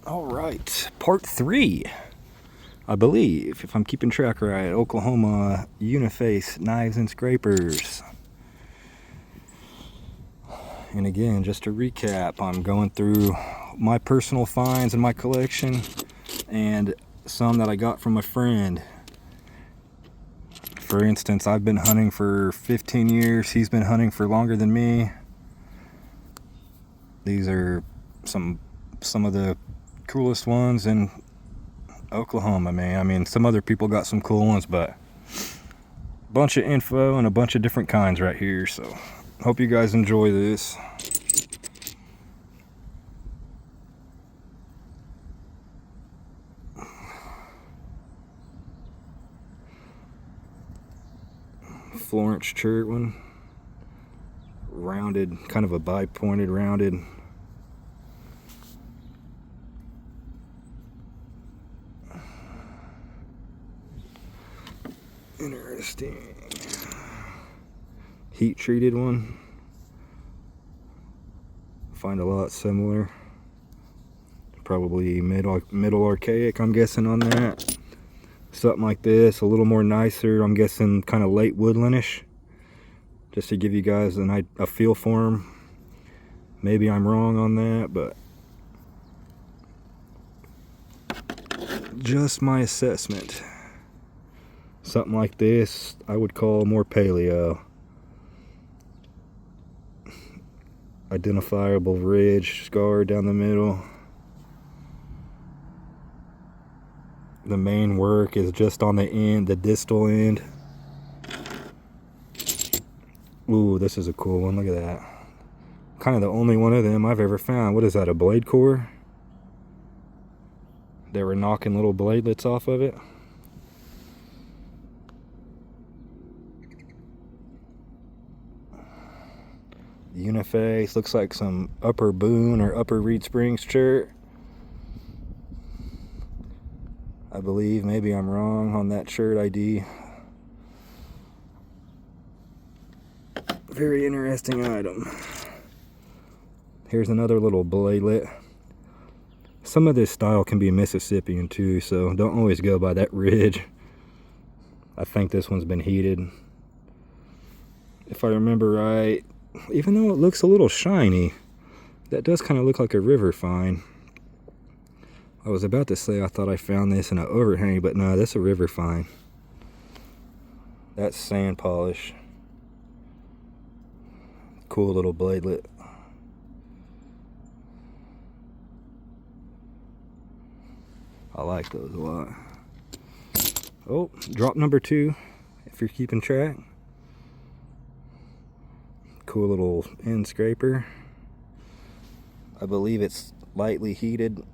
All right, part 3, I believe, if I'm keeping track right. Oklahoma uniface knives and scrapers. And again, just to recap, I'm going through my personal finds in my collection and some that I got from a friend. For instance, I've been hunting for 15 years. He's been hunting for longer than me. These are some of the coolest ones in Oklahoma, man. I mean, some other people got some cool ones, but a bunch of info and a bunch of different kinds right here. So hope you guys enjoy this. Florence chert one, rounded, kind of a bi-pointed rounded. Interesting. Heat treated one. Find a lot similar. Probably middle archaic, I'm guessing, on that. Something like this, a little more nicer, I'm guessing kind of late woodlandish, just to give you guys a feel for them. Maybe I'm wrong on that, but just my assessment. Something like this I would call more paleo. Identifiable ridge scar down the middle. The main work is just on the end, the distal end. Ooh, this is a cool one. Look at that. Kind of the only one of them I've ever found. What is that, a blade core? They were knocking little bladelets off of it. Uniface, looks like some upper Boone or upper Reed Springs chert. I believe, maybe I'm wrong on that shirt ID. Very interesting item. Here's another little bladelet. Some of this style can be Mississippian too, so don't always go by that ridge. I think this one's been heated, if I remember right. Even though it looks a little shiny, that does kind of look like a river fine. I was about to say I thought I found this in an overhang, but no, that's a river fine. That's sand polish. Cool little bladelet. I like those a lot. Oh, drop number 2, if you're keeping track. Cool little end scraper. I believe it's lightly heated.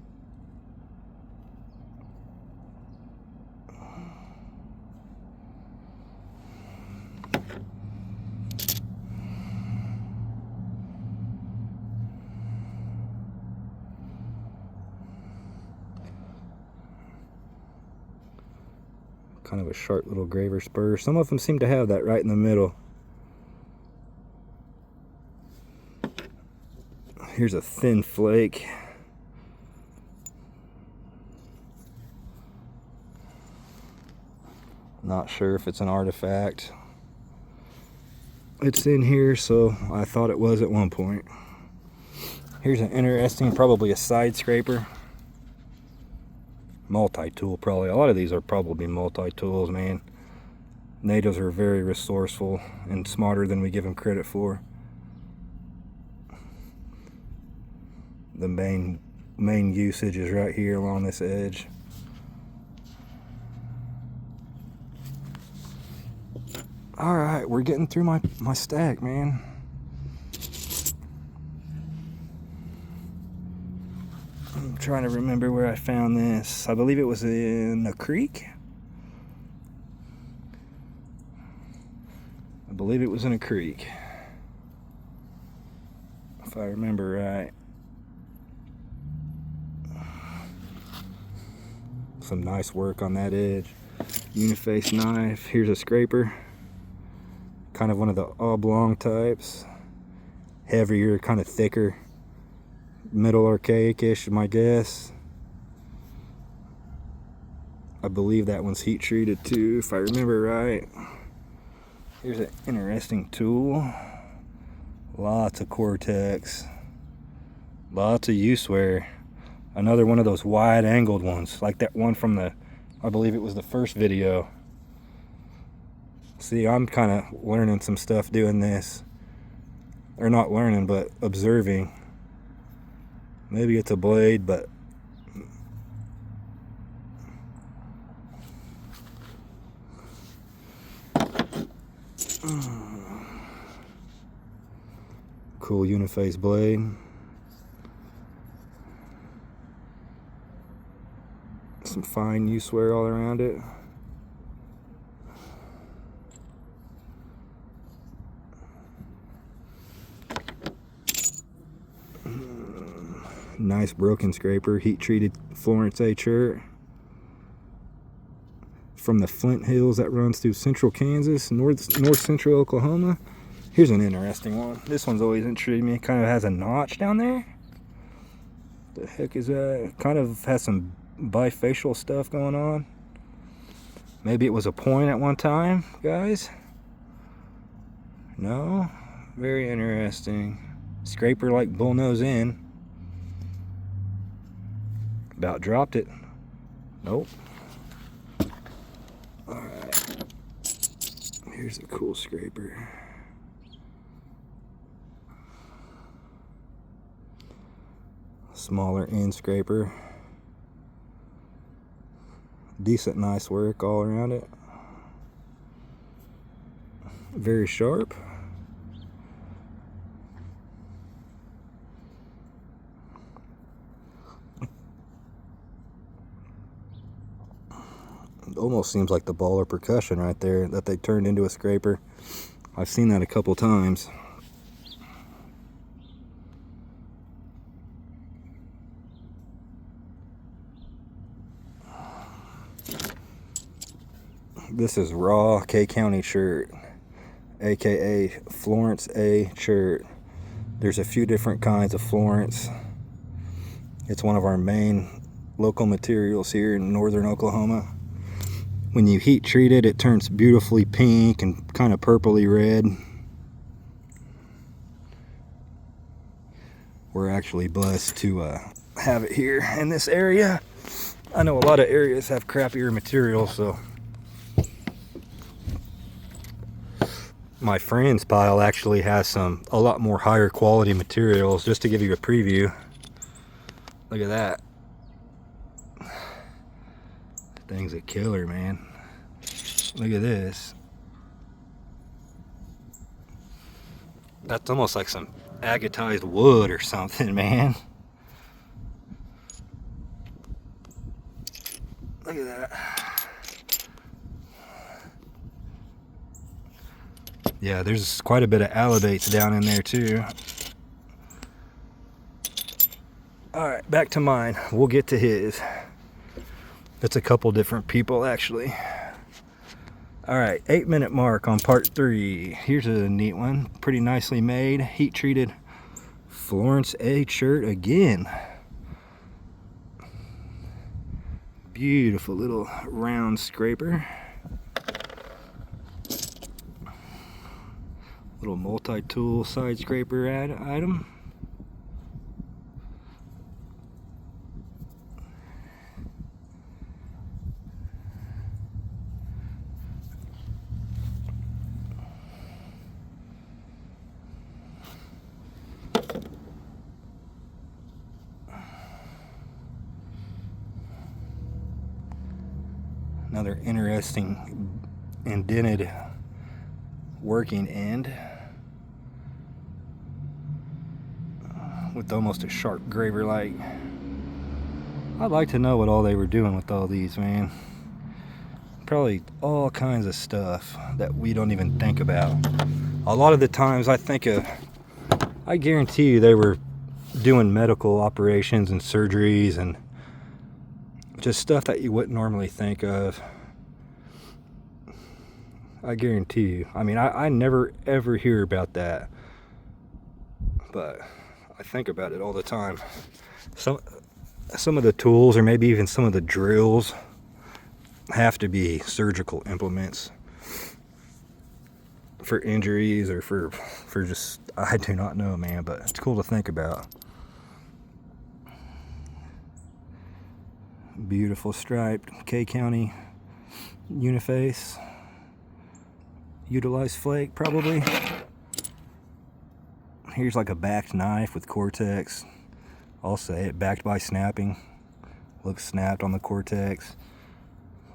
Kind of a sharp little graver spur. Some of them seem to have that right in the middle. Here's a thin flake. Not sure if it's an artifact. It's in here, so I thought it was at one point. Here's an interesting, probably a side scraper. Multi-tool, probably. A lot of these are probably multi-tools, man. Natives are very resourceful and smarter than we give them credit for. The main usage is right here along this edge. All right, we're getting through my stack, man. I'm trying to remember where I found this. I believe it was in a creek. I believe it was in a creek, if I remember right. Some nice work on that edge. Uniface knife. Here's a scraper. Kind of one of the oblong types. Heavier, kind of thicker. Middle archaic-ish, my guess. I believe that one's heat treated too, if I remember right. Here's an interesting tool. Lots of Cortex. Lots of U-wear. Another one of those wide angled ones, like that one from the, I believe it was the first video. See, I'm kind of learning some stuff doing this. Or not learning, but observing. Maybe it's a blade, but cool uniface blade. Some fine U-wear all around it. Nice broken scraper, heat treated Florence A chert from the Flint Hills that runs through central Kansas, north central Oklahoma. Here's an interesting one. This one's always intrigued me. It kind of has a notch down there. The heck is that? Kind of has some bifacial stuff going on. Maybe it was a point at one time, guys. No? Very interesting. Scraper like bullnose in. About dropped it. Nope. Alright. Here's a cool scraper. Smaller end scraper. Decent, nice work all around it. Very sharp. It almost seems like the baller percussion right there that they turned into a scraper. I've seen that a couple times. This is raw K County chert, aka Florence A chert. There's a few different kinds of Florence. It's one of our main local materials here in northern Oklahoma. When you heat treat it, it turns beautifully pink and kind of purpley red. We're actually blessed to have it here in this area. I know a lot of areas have crappier materials, so my friend's pile actually has a lot more higher quality materials. Just to give you a preview, look at that. The thing's a killer, man. Look at this. That's almost like some agatized wood or something, man. Look at that. Yeah, there's quite a bit of alibates down in there too. Alright, back to mine. We'll get to his. It's a couple different people actually. Alright, 8-minute mark on part 3. Here's a neat one. Pretty nicely made. Heat treated Florence A chert again. Beautiful little round scraper. Little multi-tool side scraper item. Another interesting indented working end with almost a sharp graver like. I'd like to know what all they were doing with all these, man. Probably all kinds of stuff that we don't even think about. A lot of the times I guarantee you they were doing medical operations and surgeries and just stuff that you wouldn't normally think of. I guarantee you. I mean, I never ever hear about that, but I think about it all the time. Some of the tools, or maybe even some of the drills, have to be surgical implements for injuries or for just, I do not know, man, but it's cool to think about. Beautiful striped K County uniface, utilized flake probably. Here's like a backed knife with Cortex. I'll say it, backed by snapping. Looks snapped on the Cortex.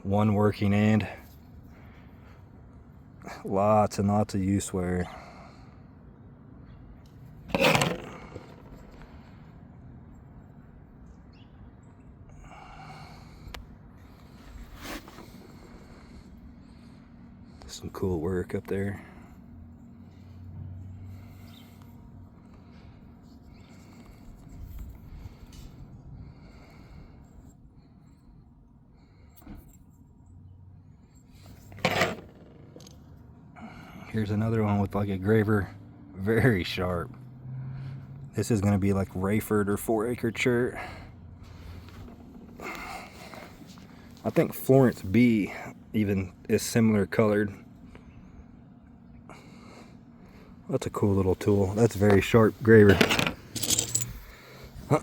One working end. Lots and lots of use wear. Some cool work up there. Here's another one with like a graver, very sharp. This is going to be like Rayford or 4-acre chert. I think Florence B even is similar colored. That's a cool little tool. That's very sharp graver.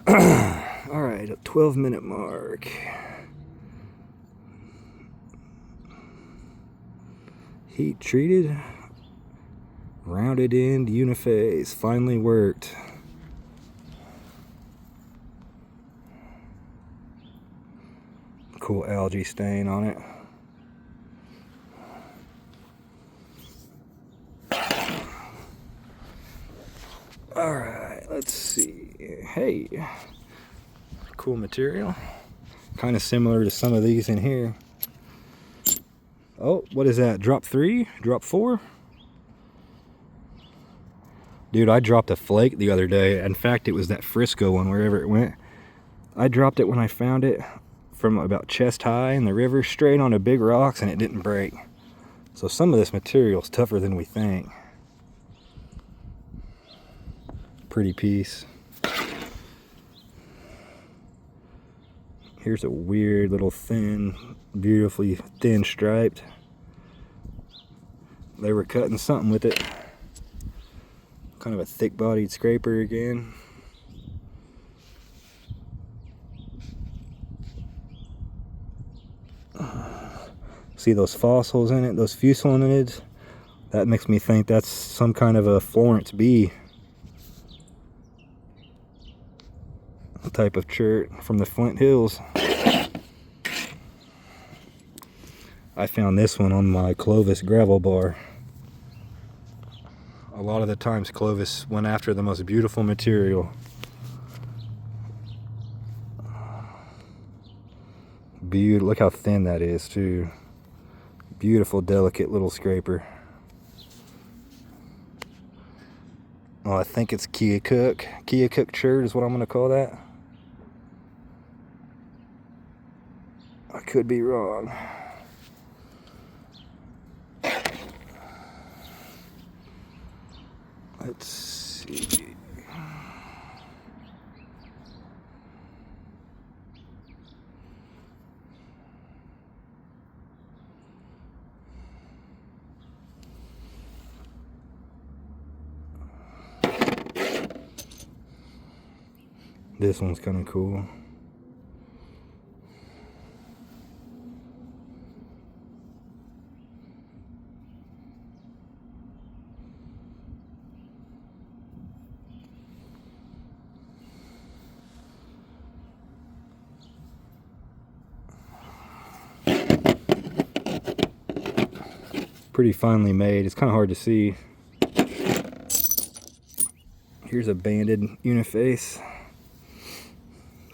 Alright, a 12-minute mark. Heat treated. Rounded end uniface. Finally worked. Cool algae stain on it. Alright, let's see. Hey, cool material. Kind of similar to some of these in here. Oh, what is that? Drop 3? Drop 4? Dude, I dropped a flake the other day. In fact, it was that Frisco one, wherever it went. I dropped it when I found it from about chest high in the river, straight onto big rocks, and it didn't break. So some of this material is tougher than we think. Pretty piece. Here's a weird little thin, beautifully thin striped. They were cutting something with it. Kind of a thick bodied scraper again. See those fossils in it, those fusilids? That makes me think that's some kind of a Florence B type of chert from the Flint Hills. I found this one on my Clovis gravel bar. A lot of the times Clovis went after the most beautiful material. Beautiful, look how thin that is too. Beautiful, delicate little scraper. Oh, I think it's Kia Cook. Kia Cook chert is what I'm going to call that. I could be wrong. Let's see. This one's kind of cool. Pretty finely made. It's kind of hard to see. Here's a banded uniface.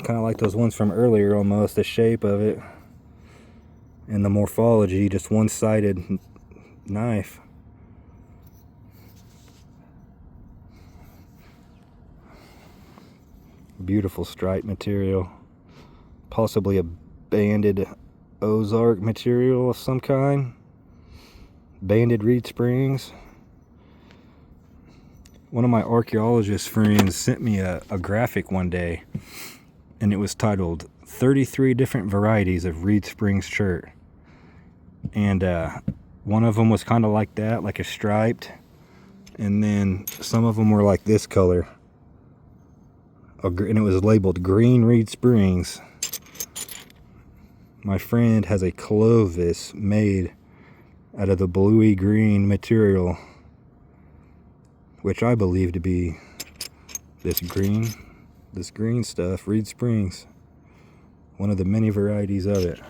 Kind of like those ones from earlier almost, the shape of it and the morphology, just one-sided knife. Beautiful stripe material, possibly a banded Ozark material of some kind. Banded reed springs. One of my archaeologist friends sent me a graphic one day, and it was titled 33 different varieties of reed springs chert. and one of them was kind of like that, like a striped, and then some of them were like this color, and it was labeled Green Reed Springs. My friend has a Clovis made out of the bluey green material, which I believe to be this green stuff, Reed Springs. One of the many varieties of it.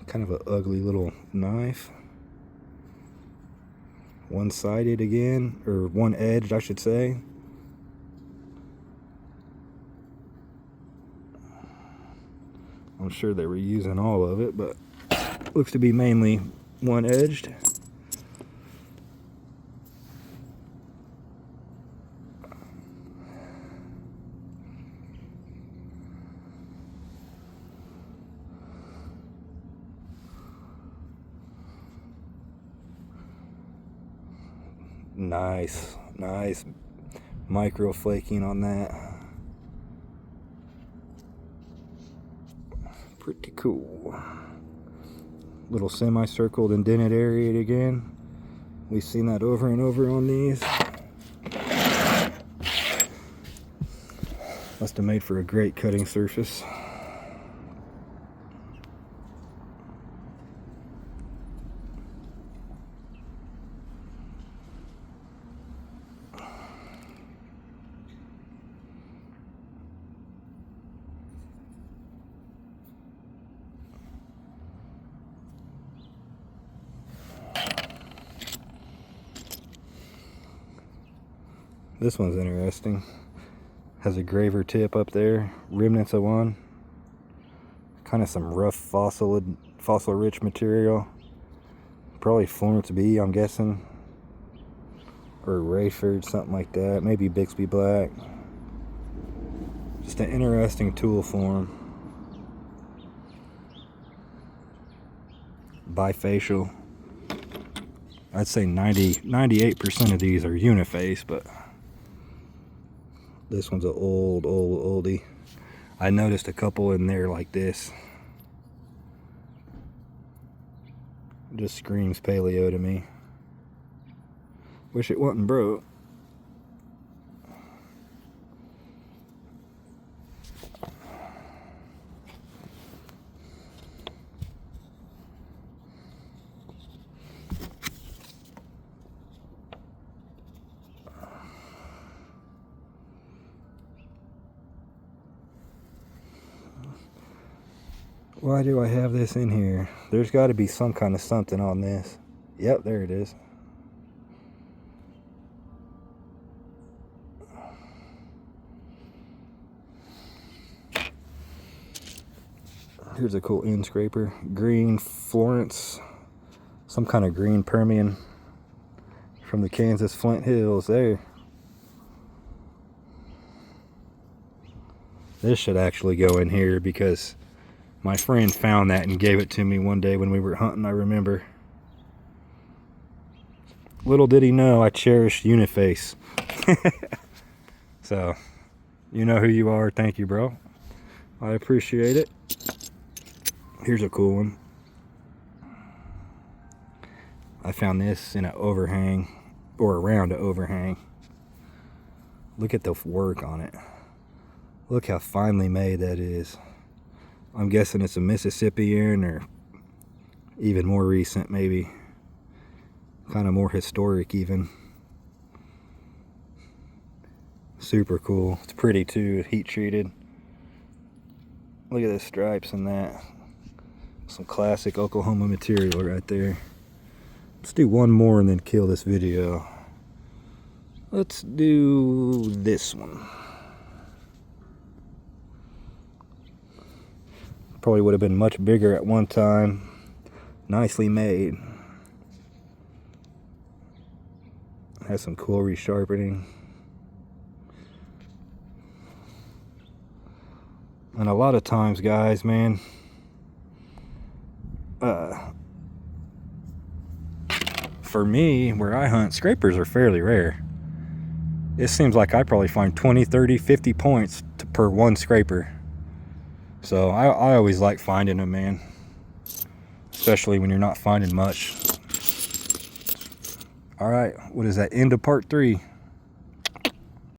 Kind of an ugly little knife. One-sided again, or one-edged, I should say. I'm sure they were using all of it, but looks to be mainly one-edged. Nice micro flaking on that. Pretty cool. Little semicircled indented area again. We've seen that over and over on these. Must have made for a great cutting surface. This one's interesting. Has a graver tip up there, remnants of one. Kind of some rough fossil rich material. Probably Florence B, I'm guessing. Or Rayford, something like that. Maybe Bixby Black. Just an interesting tool form. Bifacial. I'd say 98% of these are uniface, but this one's an oldie. I noticed a couple in there like this. Just screams paleo to me. Wish it wasn't broke. Why do I have this in here? There's got to be some kind of something on this. Yep, there it is. Here's a cool end scraper. Green Florence. Some kind of green Permian from the Kansas Flint Hills there. This should actually go in here because my friend found that and gave it to me one day when we were hunting, I remember. Little did he know I cherished uniface. So, you know who you are. Thank you, bro. I appreciate it. Here's a cool one. I found this in an overhang, or around an overhang. Look at the work on it. Look how finely made that is. I'm guessing it's a Mississippian or even more recent, maybe. Kind of more historic even. Super cool. It's pretty too, heat treated. Look at the stripes and that. Some classic Oklahoma material right there. Let's do one more and then kill this video. Let's do this one. Probably would have been much bigger at one time. Nicely made. Has some cool resharpening. And a lot of times, guys, man, for me, where I hunt, scrapers are fairly rare. It seems like I probably find 20, 30, 50 points per one scraper. So I always like finding them, man. Especially when you're not finding much. All right, what is that? End of part 3.